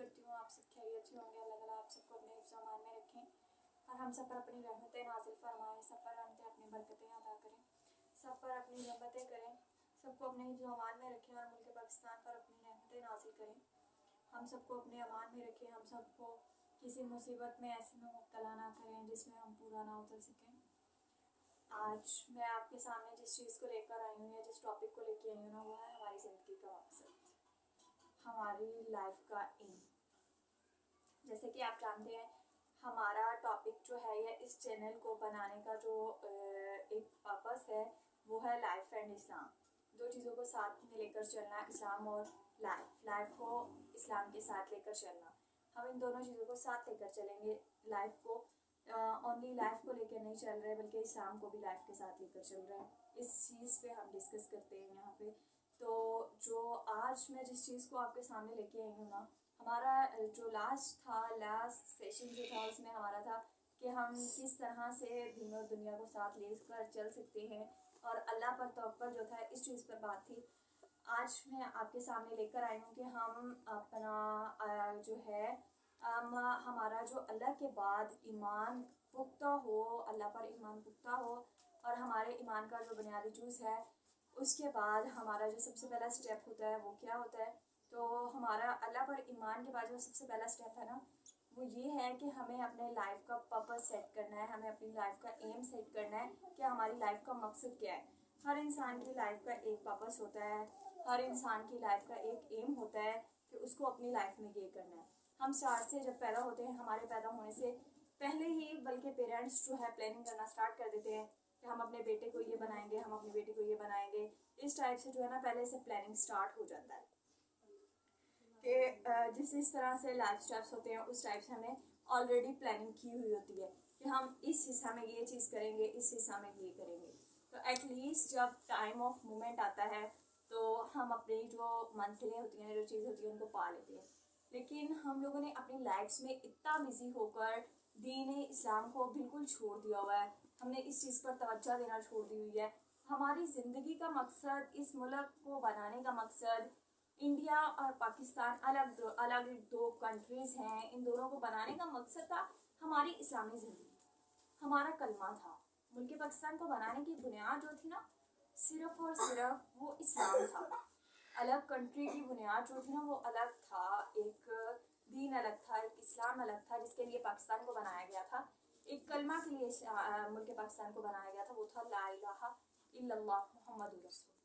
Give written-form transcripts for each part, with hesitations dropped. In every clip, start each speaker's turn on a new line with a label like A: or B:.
A: करती हूँ आप सब खैरियत से होंगे। अल्लाह ताला आप सबको अपने हिफ्ज़ व अमान में रखें और हम सब पर अपनी रहमतें नाज़िल फरमाएँ, सब पर रहमतें अपनी बरकतें अता करें, सब पर अपनी रहमतें करें, सबको अपने हिफ्ज़ व अमान में रखें और मुल्क पाकिस्तान पर अपनी रहमतें नाज़िल करें। हम सबको अपने अमान में रखें, हम सबको किसी मुसीबत में ऐसे में मुब्तला ना करें जिसमें हम पूरा ना उतर सकें। आज मैं आपके सामने जिस चीज़ को लेकर आई हूँ या जिस टॉपिक को लेकर आई हूँ ना, वो है हमारी ज़िंदगी का मकसद, हमारी लाइफ का एम। जैसे कि आप जानते हैं, हमारा टॉपिक जो है या इस चैनल को बनाने का जो एक पर्पस है वो है लाइफ एंड इस्लाम। दो चीज़ों को साथ में लेकर चलना, इस्लाम और लाइफ को इस्लाम के साथ लेकर चलना। हम इन दोनों चीज़ों को साथ लेकर चलेंगे। लाइफ को ओनली लाइफ को लेकर नहीं चल रहे, बल्कि इस्लाम को भी लाइफ के साथ लेकर चल रहे हैं। इस चीज़ पे हम डिस्कस करते हैं यहाँ पे। तो जो आज मैं जिस चीज़ को आपके सामने लेके आई हूँ ना, हमारा जो लास्ट सेशन जो था उसमें हमारा था कि हम किस तरह से दीन और दुनिया को साथ लेकर चल सकते हैं और अल्लाह पर तवक्कुल जो था, इस चीज़ पर बात थी। आज मैं आपके सामने लेकर आई हूँ कि हम अपना जो है हमारा जो अल्लाह के बाद ईमान पुख्ता हो, अल्लाह पर ईमान पुख्ता हो और हमारे ईमान का जो बुनियादी जूस है, उसके बाद हमारा जो सबसे पहला स्टेप होता है वो क्या होता है। तो हमारा अल्लाह पर ईमान के बाद जो सबसे पहला स्टेप है ना, वो ये है कि हमें अपने लाइफ का पर्पस सेट करना है, हमें अपनी लाइफ का एम सेट करना है कि हमारी लाइफ का मकसद क्या है। हर इंसान की लाइफ का एक पर्पस होता है, हर इंसान की लाइफ का एक एम होता है कि उसको अपनी लाइफ में ये करना है। हम स्टार्ट से जब पैदा होते हैं, हमारे पैदा होने से पहले ही बल्कि पेरेंट्स जो है प्लानिंग करना स्टार्ट कर देते हैं कि हम अपने बेटे को ये बनाएंगे, हम अपनी बेटी को ये बनाएंगे। इस टाइप से जो है ना, पहले से प्लानिंग स्टार्ट हो जाता है कि जिस तरह से लाइफ स्टेप्स होते हैं उस टाइप से हमें ऑलरेडी प्लानिंग की हुई होती है कि हम इस हिस्सा में ये चीज़ करेंगे, इस हिस्सा में ये करेंगे। तो एटलीस्ट जब टाइम ऑफ मोमेंट आता है तो हम अपनी जो मंजिलें होती हैं, जो चीज़ होती है, उनको पा लेते हैं। लेकिन हम लोगों ने अपनी लाइफ्स में इतना बिजी होकर दीन इस्लाम को बिल्कुल छोड़ दिया हुआ है, हमने इस चीज़ पर तवज्जो देना छोड़ दी हुई है। हमारी ज़िंदगी का मकसद, इस मुल्क को बनाने का मकसद, इंडिया और पाकिस्तान अलग दो कंट्रीज़ हैं, इन दोनों को बनाने का मकसद था हमारी इस्लामी ज़िंदगी, हमारा कलमा था। मुल्क पाकिस्तान को बनाने की बुनियाद जो थी ना, सिर्फ और सिर्फ वो इस्लाम था। अलग कंट्री की बुनियाद जो थी ना, वो अलग था, एक दीन अलग था, एक इस्लाम अलग था जिसके लिए पाकिस्तान को बनाया गया था। एक कलमा के लिए मुल्क पाकिस्तान को बनाया गया था, वो था ला इलाहा इल्लल्लाह मुहम्मदुर रसूलुल्लाह।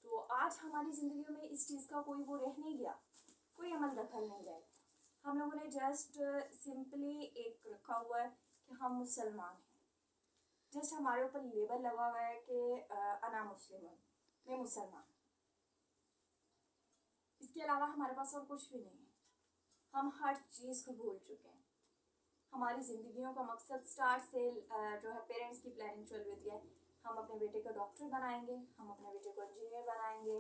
A: तो आज हमारी ज़िंदगी में इस चीज़ का कोई वो रह नहीं गया, कोई अमल दखल नहीं रह गया। हम लोगों ने जस्ट सिंपली एक रखा हुआ है कि हम मुसलमान हैं। जस्ट हमारे ऊपर लेबल लगा हुआ है कि अना मुस्लिम, मैं मुसलमान। इसके अलावा हमारे पास और कुछ भी नहीं है। हम हर चीज़ को भूल चुके हैं। हमारी ज़िंदगियों का मकसद स्टार्ट से जो है पेरेंट्स की प्लानिंग चल रही है, हम अपने बेटे को डॉक्टर बनाएंगे, हम अपने बेटे को इंजीनियर बनाएंगे,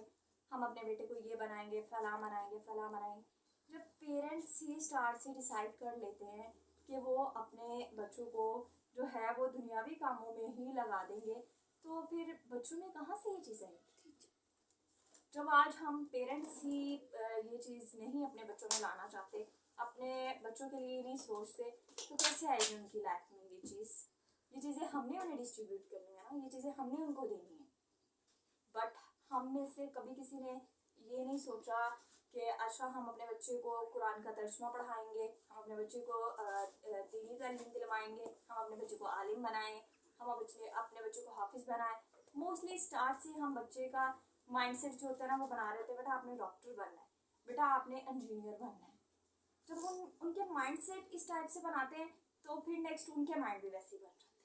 A: हम अपने बेटे को ये बनाएंगे, फलां बनाएंगे, फलां बनाएंगे। जब पेरेंट्स ही स्टार्ट से डिसाइड कर लेते हैं कि वो अपने बच्चों को जो है वो दुनियावी कामों में ही लगा देंगे, तो फिर बच्चों में कहाँ से ये चीज़ आएगी। जब आज हम पेरेंट्स ही ये चीज़ नहीं अपने बच्चों में लाना चाहते, अपने बच्चों के लिए नहीं सोचते, तो कैसे आएगी उनकी लाइफ में ये चीज़ें हमने उन्हें डिस्ट्रीब्यूट करनी है ना, ये चीज़ें हमने उनको देनी है। बट हम में से कभी किसी ने ये नहीं सोचा कि अच्छा हम अपने बच्चे को कुरान का तर्जुमा पढ़ाएंगे, हम अपने बच्चे को दीनी तालीम दिलवाएंगे, हम अपने बच्चे को आलिम बनाएं, हम अपने बच्चे को हाफिज़ बनाएं। मोस्टली स्टार्ट से हम बच्चे का माइंडसेट जो होता है ना, वो बना रहे थे, बेटा आपने डॉक्टर बनना है, बेटा आपने इंजीनियर बनना है। जब उनके माइंडसेट इस टाइप से बनाते हैं तो फिर नेक्स्ट उनके माइंड भी वैसे ही बन जाते हैं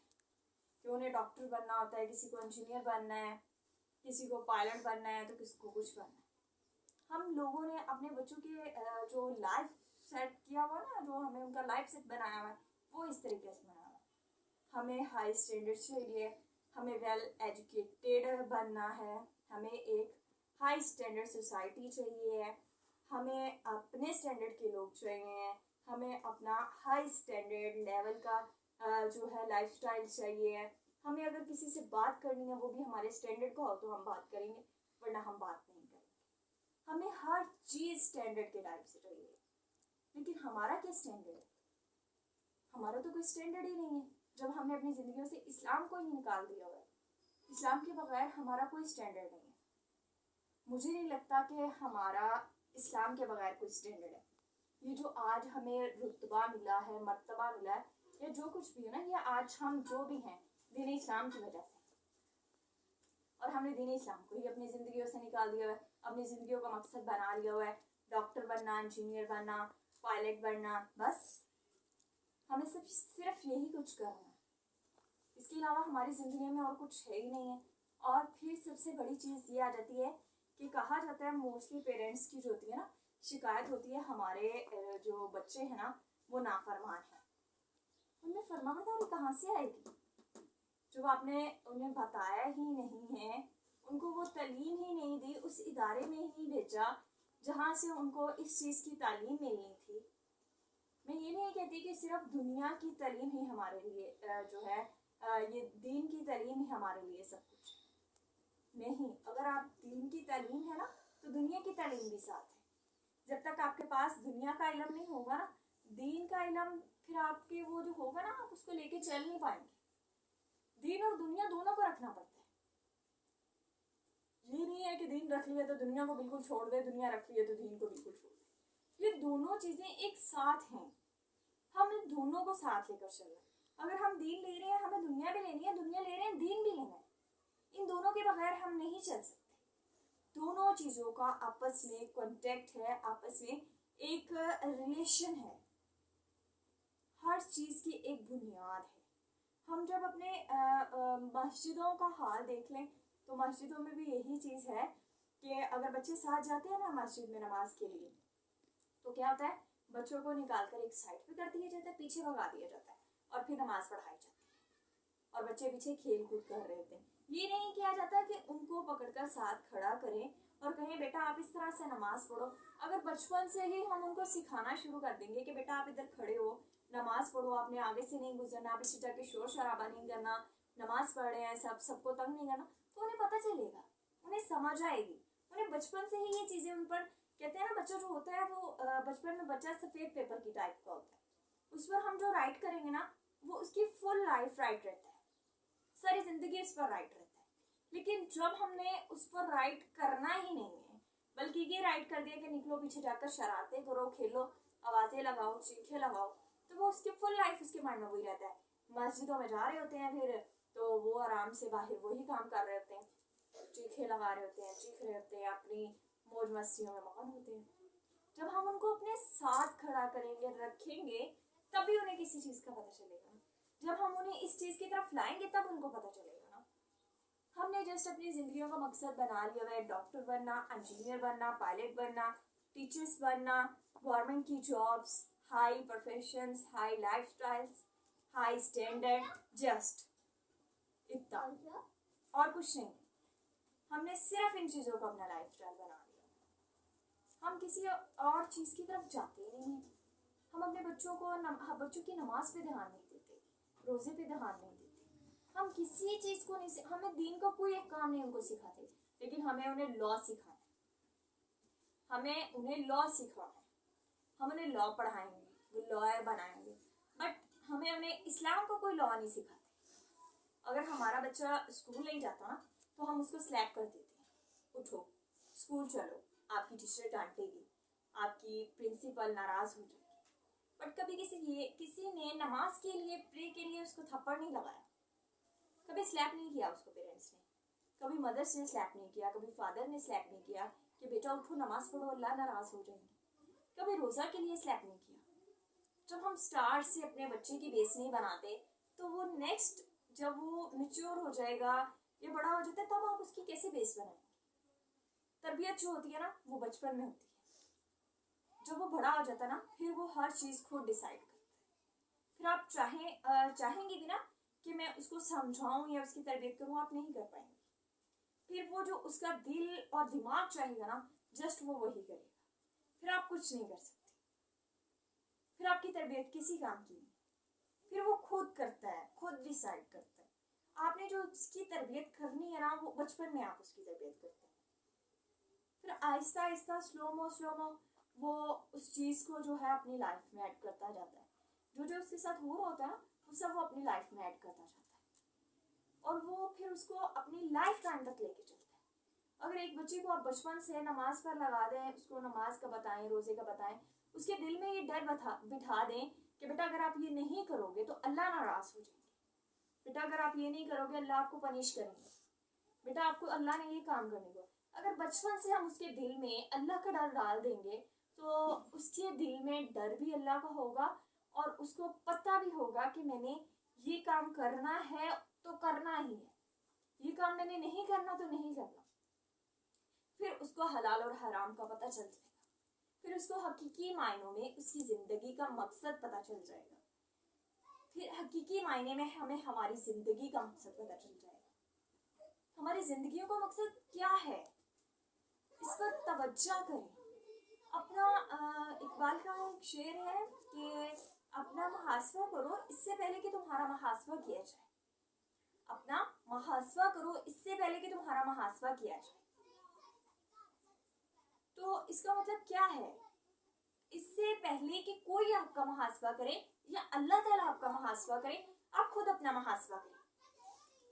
A: कि उन्हें डॉक्टर बनना होता है, किसी को इंजीनियर बनना है, किसी को पायलट बनना है, तो किसी को कुछ बनना है। हम लोगों ने अपने बच्चों के जो लाइफ सेट किया हुआ ना, जो हमें उनका लाइफ सेट बनाया हुआ है, वो इस तरीके से बनाया हुआ है। हमें हाई स्टैंडर्ड चाहिए, हमें वेल एजुकेटेड बनना है, हमें एक हाई स्टैंडर्ड सोसाइटी चाहिए, हमें अपने स्टैंडर्ड के लोग चाहिए, हमें अपना हाई स्टैंडर्ड लेवल का जो है लाइफस्टाइल चाहिए। हमें अगर किसी से बात करनी है, वो भी हमारे स्टैंडर्ड का हो तो हम बात करेंगे, वरना हम बात नहीं करेंगे। ہمیں ہر چیز اسٹینڈرڈ کے ٹائپ سے چاہیے، لیکن ہمارا کیا اسٹینڈرڈ ہے؟ ہمارا تو کوئی اسٹینڈرڈ ہی نہیں ہے جب ہم نے اپنی زندگیوں سے اسلام کو ہی نکال دیا ہوا ہے۔ اسلام کے بغیر ہمارا کوئی اسٹینڈرڈ نہیں ہے۔ مجھے نہیں لگتا کہ ہمارا اسلام کے بغیر کوئی اسٹینڈرڈ ہے۔ یہ جو آج ہمیں رتبہ ملا ہے، مرتبہ ملا ہے، یا جو کچھ بھی ہے نا، یہ آج ہم جو بھی ہیں دین اسلام کی وجہ سے، اور ہم نے دین اسلام کو ہی اپنی زندگیوں سے نکال دیا ہوا ہے، اپنی زندگیوں کا مقصد بنا لیا ہوا ہے، ڈاکٹر بننا، انجینئر بننا، پائلٹ بننا، بس ہمیں صرف یہی کچھ کرنا ہے، اس کے علاوہ ہماری زندگی میں اور کچھ ہے ہی نہیں ہے۔ اور پھر سب سے بڑی چیز یہ آ جاتی ہے کہ کہا جاتا ہے موسٹلی پیرنٹس کی جو ہوتی ہے نا شکایت ہوتی ہے ہمارے جو بچے ہیں نا وہ نافرمان ہیں۔ ان میں فرما برداری کہاں سے آئے گی جب آپ نے انہیں بتایا ہی نہیں ہے، ان کو وہ تعلیم ہی نہیں دی، اس ادارے میں ہی نہیں بھیجا جہاں سے ان کو اس چیز کی تعلیم ملنی تھی۔ میں یہ نہیں کہتی کہ صرف دنیا کی تعلیم ہی ہمارے لیے جو ہے یہ دین کی تعلیم ہی ہمارے لیے سب کچھ نہیں۔ اگر آپ دین کی تعلیم ہے نا تو دنیا کی تعلیم بھی ساتھ ہے۔ جب تک آپ کے پاس دنیا کا علم نہیں ہوگا نا، دین کا علم پھر آپ کے وہ جو ہوگا نا آپ اس کو لے کے چل نہیں پائیں گے۔ دین اور دنیا دونوں کو رکھنا پڑتا ہے۔ یہ نہیں ہے کہ دین رکھ لیا تو دنیا کو بالکل چھوڑ دے، دنیا رکھ لیا تو دین کو بالکل چھوڑ دے۔ یہ دونوں چیزیں ایک ساتھ ہیں، ہم ان دونوں کو ساتھ لے کر چل رہے ہیں۔ اگر ہم دین لے رہے ہیں ہمیں دنیا بھی لینی ہے، دنیا لے رہے ہیں دین بھی لینا ہے، ان دونوں کے بغیر ہم نہیں چل سکتے۔ دونوں چیزوں کا آپس میں کانٹیکٹ ہے، آپس میں ایک ریلیشن ہے، ہر چیز کی ایک بنیاد ہے۔ ہم جب اپنے مسجدوں کا حال دیکھ لیں تو مسجدوں میں بھی یہی چیز ہے کہ اگر بچے ساتھ جاتے ہیں نا مسجد میں نماز کے لیے تو کیا ہوتا ہے، بچوں کو نکال کر ایک سائڈ پہ کر دیا جاتا ہے، پیچھے بھگا دیا جاتا ہے اور پھر نماز پڑھائی جاتی ہے، اور بچے پیچھے کھیل کود کر رہے ہوتے ہیں۔ یہ نہیں کیا جاتا کہ ان کو پکڑ کر ساتھ کھڑا کریں اور کہیں بیٹا آپ اس طرح سے نماز پڑھو۔ اگر بچپن سے ہی ہم ان کو سکھانا شروع کر دیں گے کہ بیٹا آپ ادھر کھڑے ہو، نماز پڑھو، آپ نے آگے سے نہیں گزرنا، آپ اسی طرح کے شور شرابہ نہیں کرنا، نماز پڑھ رہے ہیں سب کو تنگ نہیں کرنا، تو انہیں پتہ چلے گا، انہیں سمجھ آئے گی۔ انہیں بچپن سے ہی یہ چیزیں ان پر کہتے ہیں نا، بچہ جو ہوتا ہے وہ بچپن میں بچہ سفید پیپر کی ٹائپ کا ہوتا ہے، اس پر ہم جو رائٹ کریں گے نا وہ اس کی فل لائف رائٹ رہتا ہے، ساری زندگی اس پر رائٹ رہتا ہے۔ لیکن جب ہم نے اس پر رائٹ کرنا ہی نہیں ہے بلکہ یہ رائٹ کر دیا کہ نکلو پیچھے جا کر شرارتیں کرو، کھیلو، آوازیں لگاؤ، چیخیں لگاؤ، تو وہ اس کی فل لائف اس کے مائنڈ میں وہی رہتا ہے۔ مسجدوں میں جا رہے ہوتے ہیں پھر تو وہ آرام سے باہر وہی کام کر رہے ہوتے ہیں، چیخیں لگا رہے ہوتے ہیں، چیخ رہے ہوتے ہیں، اپنی موج مستیوں میں مگن ہوتے ہیں۔ جب ہم ان کو اپنے ساتھ کھڑا کریں گے، رکھیں گے، تب بھی انہیں کسی چیز کا پتہ چلے گا۔ جب ہم انہیں اس چیز کی طرف لائیں گے تب ان کو پتہ چلے گا نا۔ ہم نے جسٹ اپنی زندگیوں کا مقصد بنا لیا ہے، ڈاکٹر بننا، انجینئر بننا، پائلٹ بننا، ٹیچرس بننا، گورنمنٹ کی jobs, high professions, high life styles, high standard, just اتنا اور کچھ نہیں۔ ہم نے صرف ان چیزوں کو اپنا لائف سٹائل بنا لیا، ہم کسی اور چیز کی طرف جاتے ہی نہیں ہیں۔ ہم اپنے بچوں کی نماز پہ دھیان نہیں دیتے، روزے پہ دھیان نہیں دیتے، ہم کسی چیز کو نہیں ہمیں دین کا کوئی ایک کام نہیں ان کو سکھاتے، لیکن ہمیں انہیں لا سکھانا ہے، ہمیں انہیں لا سکھانا ہے، ہم انہیں لا پڑھائیں گے، وہ لائر بنائیں گے، بٹ ہمیں انہیں اسلام کا کوئی لا نہیں سکھاتے۔ اگر ہمارا بچہ اسکول نہیں جاتا نا تو ہم اس کو سلیپ کر دیتے ہیں، اٹھو اسکول چلو، آپ کی ٹیچر ڈانٹے گی، آپ کی پرنسپل ناراض ہو جائے گی، بٹ کبھی کسی نے نماز کے لیے پرے کے لیے اس کو تھپڑ نہیں لگایا، کبھی سلیپ نہیں کیا اس کو پیرنٹس نے، کبھی مدرس نے سلیپ نہیں کیا، کبھی فادر نے سلیپ نہیں کیا کہ بیٹا اٹھو نماز پڑھو اللہ ناراض ہو جائیں گے، کبھی روزہ کے لیے سلیپ نہیں کیا۔ جب ہم سٹارٹ سے اپنے بچے کی بیس نہیں بناتے تو وہ نیکسٹ جب وہ میچور ہو جائے گا یا بڑا ہو جاتا ہے تب آپ اس کی کیسے بیس بنائیں گے؟ تربیت جو ہوتی ہے نا وہ بچپن میں ہوتی ہے، جب وہ بڑا ہو جاتا ہے نا پھر وہ ہر چیز خود ڈیسائیڈ کرتا ہے، پھر آپ چاہیں گے بھی نا کہ میں اس کو سمجھاؤں یا اس کی تربیت کروں، آپ نہیں کر پائیں گے۔ پھر وہ جو اس کا دل اور دماغ چاہے گا نا جسٹ وہ وہی کرے گا، پھر آپ کچھ نہیں کر سکتے، پھر آپ کی تربیت کسی کام کی نہیں، پھر وہ خود کرتا ہے، خود ڈیسائیڈ کرتا ہے۔ آپ نے جو اس کی تربیت کرنی ہے نا وہ بچپن میں آپ اس کی تربیت کرتے ہیں۔ फिर आहिस्ता आहिस्ता स्लो मो वो उस चीज़ को जो है अपनी लाइफ में ऐड करता जाता है। जो जो उसके साथ हो रहा होता है ना वो सब वो अपनी लाइफ में ऐड करता जाता है और वो फिर उसको अपनी लाइफ टाइम तक लेके चलता है। अगर एक बच्चे को आप बचपन से नमाज पर लगा दें, उसको नमाज का बताएं, रोज़े का बताएं, उसके दिल में ये डर बिठा दें कि बेटा अगर आप ये नहीं करोगे तो अल्लाह नाराज़ हो जाएंगे, बेटा अगर आप ये नहीं करोगे अल्लाह आपको पनिश करेंगे, बेटा आपको अल्लाह ने ये काम करने को। अगर बचपन से हम उसके दिल में अल्लाह का डर डाल देंगे तो उसके दिल में डर भी अल्लाह का होगा और उसको पता भी होगा कि मैंने ये काम करना है तो करना ही है, ये काम मैंने नहीं करना तो नहीं करना। फिर उसको हलाल और हराम का पता चल जाएगा, फिर उसको हकीकी मायनों में उसकी ज़िंदगी का मकसद पता चल जाएगा, फिर हकीकी मायने में हमें हमारी ज़िंदगी का मकसद पता चल जाएगा। हमारी ज़िंदगियों का मकसद क्या है, इस पर तवज्जो करें। अपना इकबाल का एक शेर है कि अपना मुहासबा करो इससे पहले कि तुम्हारा मुहासबा किया जाए, अपना मुहासबा करो इससे पहले कि तुम्हारा मुहासबा किया जाए। तो इसका मतलब क्या है, इससे पहले कि कोई आपका मुहासबा करे या अल्लाह ताला आपका मुहासबा करे, आप खुद अपना मुहासबा करें।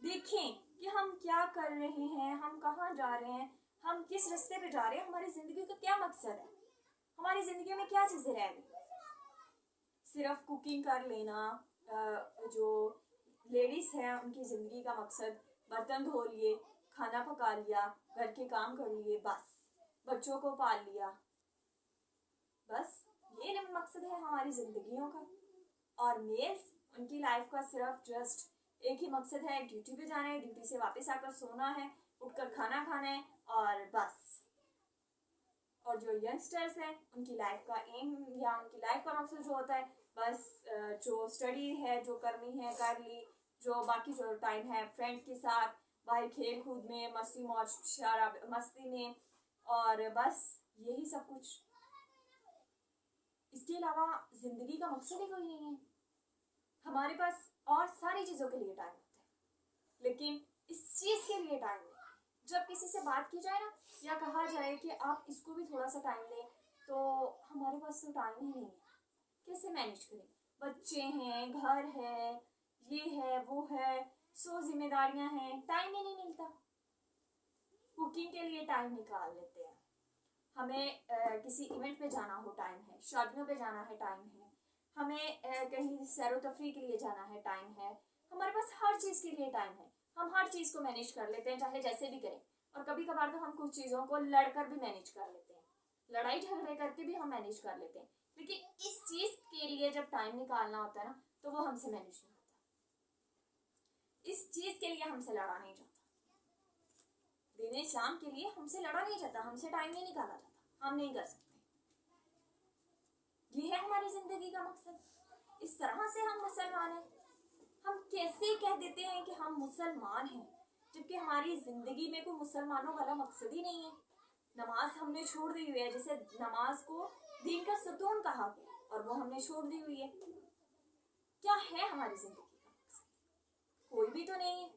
A: देखें कि हम क्या कर रहे हैं, हम कहाँ जा रहे हैं, हम किस रास्ते पे जा रहे हैं, हमारी ज़िंदगी का क्या मकसद है, हमारी ज़िंदगी में क्या चीज़ें रह गई। सिर्फ कुकिंग कर लेना, जो लेडीज़ हैं उनकी ज़िंदगी का मकसद बर्तन धो लिए, खाना पका लिया, घर के काम कर लिए, बस बच्चों को पाल लिया, बस ये मकसद है हमारी ज़िंदगियों का। और मेल्स उनकी लाइफ का सिर्फ जस्ट एक ही मकसद है, ड्यूटी पे जाना है, ड्यूटी से वापस आकर सोना है, उठकर खाना खाना है और बस। और जो यंगस्टर्स हैं उनकी लाइफ का एम या उनकी लाइफ का मकसद जो होता है बस जो स्टडी है जो करनी है कर ली, जो बाकी जो टाइम है फ्रेंड्स के साथ बाहर खेल कूद में, मस्ती मौज शराब मस्ती में, और बस यही सब कुछ। इसके अलावा ज़िंदगी का मकसद ही कोई नहीं है। हमारे पास और सारी चीज़ों के लिए टाइम होता है लेकिन इस चीज़ के लिए टाइम नहीं। जब किसी से बात की जाए ना या कहा जाए कि आप इसको भी थोड़ा सा टाइम दें तो हमारे पास तो टाइम ही नहीं है, कैसे मैनेज करें, बच्चे हैं, घर है, ये है वो है, 100 जिम्मेदारियां हैं, टाइम ही नहीं मिलता। कुकिंग के लिए टाइम निकाल लेते हैं, हमें किसी इवेंट पे जाना हो टाइम है, शादियों पे जाना है टाइम है, हमें कहीं सैरो तफरी के लिए जाना है टाइम है, हमारे पास हर चीज़ के लिए टाइम है। हम हर चीज़ को मैनेज कर लेते हैं चाहे जैसे भी करें, और कभी कभार तो हम कुछ चीज़ों को लड़कर भी मैनेज कर लेते हैं, लड़ाई झगड़े करके भी हम मैनेज कर लेते हैं, लेकिन इस चीज़ के लिए जब टाइम निकालना होता है ना तो वो हमसे मैनेज नहीं होता। इस चीज़ के लिए हमसे लड़ा नहीं जाता, दीन इस्लाम के लिए हमसे लड़ा नहीं जाता, हमसे टाइम नहीं निकाला जाता, हम नहीं कर सकते। ये है हमारी ज़िंदगी का मकसद। इस तरह से हम मुसलमान हैं। हम कैसे कह देते हैं कि हम मुसलमान हैं जबकि हमारी ज़िंदगी में कोई मुसलमानों वाला मकसद ही नहीं है। नमाज हमने छोड़ दी हुई है, जैसे नमाज को दीन का सतून कहा गया और वो हमने छोड़ दी हुई है। क्या है हमारी ज़िंदगी का मकसद? कोई भी तो नहीं है।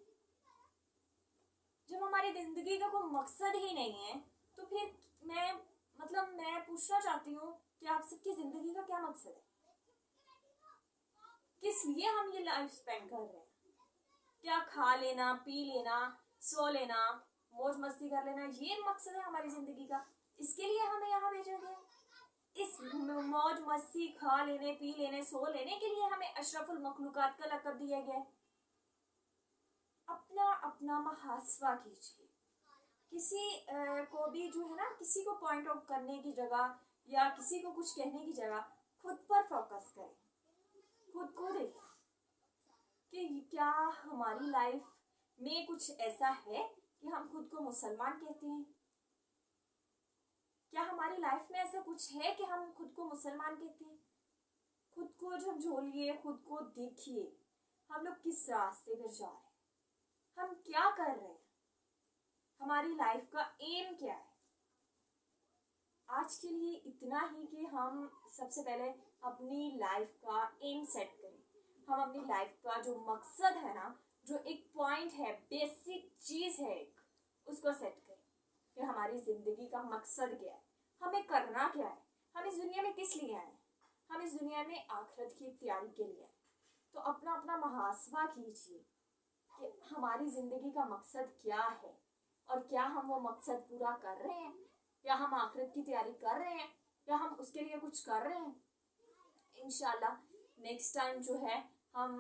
A: जब हमारी ज़िंदगी का कोई मकसद ही नहीं है तो फिर मैं पूछना चाहती हूँ कि आप सबकी ज़िंदगी का क्या मकसद है, किस लिए हम ये लाइफ स्पेंड कर रहे हैं? क्या खा लेना, पी लेना, सो लेना, मौज मस्ती कर लेना, ये मकसद है हमारी ज़िंदगी का? इसके लिए हमें यहाँ भेजा गया? इस मौज मस्ती, खा लेने, पी लेने, सो लेने के लिए हमें अशरफुल मखलूकात का लक़ब दिया गया है? अपना अपना मुहासबा कीजिए। किसी को भी जो है ना, किसी को पॉइंट आउट करने की जगह या किसी को कुछ कहने की जगह खुद पर फोकस करें, खुद को देखें कि क्या हमारी लाइफ में कुछ ऐसा है कि हम खुद को मुसलमान कहते हैं? क्या हमारी लाइफ में ऐसा कुछ है कि हम खुद को मुसलमान कहते हैं? खुद को झंझोलिए, खुद को देखिए, हम लोग किस रास्ते पर जा रहे हैं, हम क्या कर रहे हैं, हमारी लाइफ का एम क्या है? आज के लिए इतना ही कि हम सबसे पहले अपनी लाइफ का एम सेट करें। हम अपनी लाइफ का जो मकसद है ना, जो एक पॉइंट है, बेसिक चीज़ है एक, उसको सेट करें। کہ ہماری زندگی کا مقصد کیا ہے, ہمیں کرنا کیا ہے, ہم اس دنیا میں کس لیے آئے ہیں. ہم اس دنیا میں آخرت کی تیاری کے لیے آئے. تو اپنا اپنا محاسبہ کیجیے کہ ہماری زندگی کا مقصد کیا ہے, اور کیا ہم وہ مقصد پورا کر رہے ہیں, یا ہم آخرت کی تیاری کر رہے ہیں, یا ہم اس کے لیے کچھ کر رہے ہیں. انشاءاللہ نیکسٹ ٹائم جو ہے ہم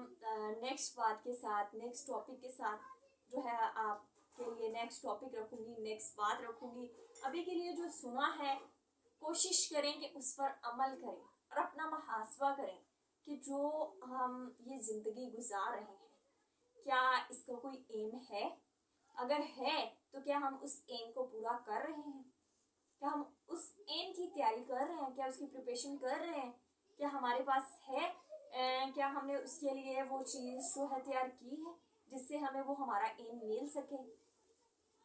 A: نیکسٹ بات کے ساتھ, نیکسٹ ٹاپک کے ساتھ جو ہے آپ کے لیے نیکسٹ ٹاپک رکھوں گی, نیکسٹ بات رکھوں گی. ابھی کے لیے جو سنا ہے کوشش کریں کہ اس پر عمل کریں اور اپنا محاسبہ کریں کہ جو ہم یہ زندگی گزار رہے ہیں کیا اس کا کوئی ایم ہے. اگر ہے تو کیا ہم اس ایم کو پورا کر رہے ہیں, کیا ہم اس ایم کی تیاری کر رہے ہیں, کیا اس کی پریپریشن کر رہے ہیں, کیا ہمارے پاس ہے, کیا ہم نے اس کے لیے وہ چیز جو ہے تیار کی ہے جس سے ہمیں وہ ہمارا ایم مل سکے,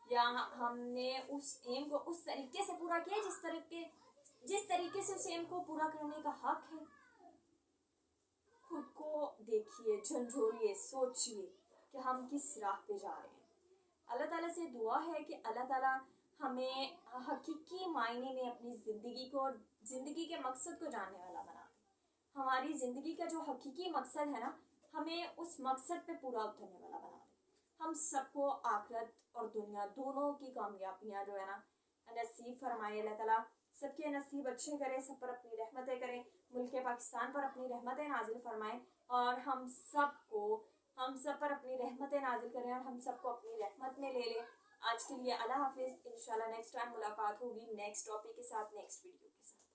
A: یا ہم نے اس ایم کو اس طریقے سے پورا کیا جس طریقے سے اس ایم کو پورا کرنے کا حق ہے. خود کو دیکھیے, جھنجھوڑیے, سوچیے کہ ہم کس راہ پہ جا رہے ہیں. اللہ تعالیٰ سے دعا ہے کہ اللہ تعالیٰ ہمیں حقیقی معنی میں اپنی زندگی کو اور زندگی کے مقصد کو جاننے والا بنا دے. ہماری زندگی کا جو حقیقی مقصد ہے نا, ہمیں اس مقصد پہ پورا اترنے والا بنا دے. ہم سب کو آخرت اور دنیا دونوں کی کامیابیاں جو ہے نا نصیب فرمائے. اللہ تعالیٰ سب کے نصیب اچھے کرے, سب پر اپنی رحمتیں کریں, ملک پاکستان پر اپنی رحمتیں نازل فرمائیں, اور ہم سب پر اپنی رحمتیں نازل کریں, اور ہم سب کو اپنی رحمت میں لے لیں. آج کے لیے اللہ حافظ. انشاءاللہ نیکسٹ ٹائم ملاقات ہوگی نیکسٹ ٹاپک کے ساتھ, نیکسٹ ویڈیو کے ساتھ.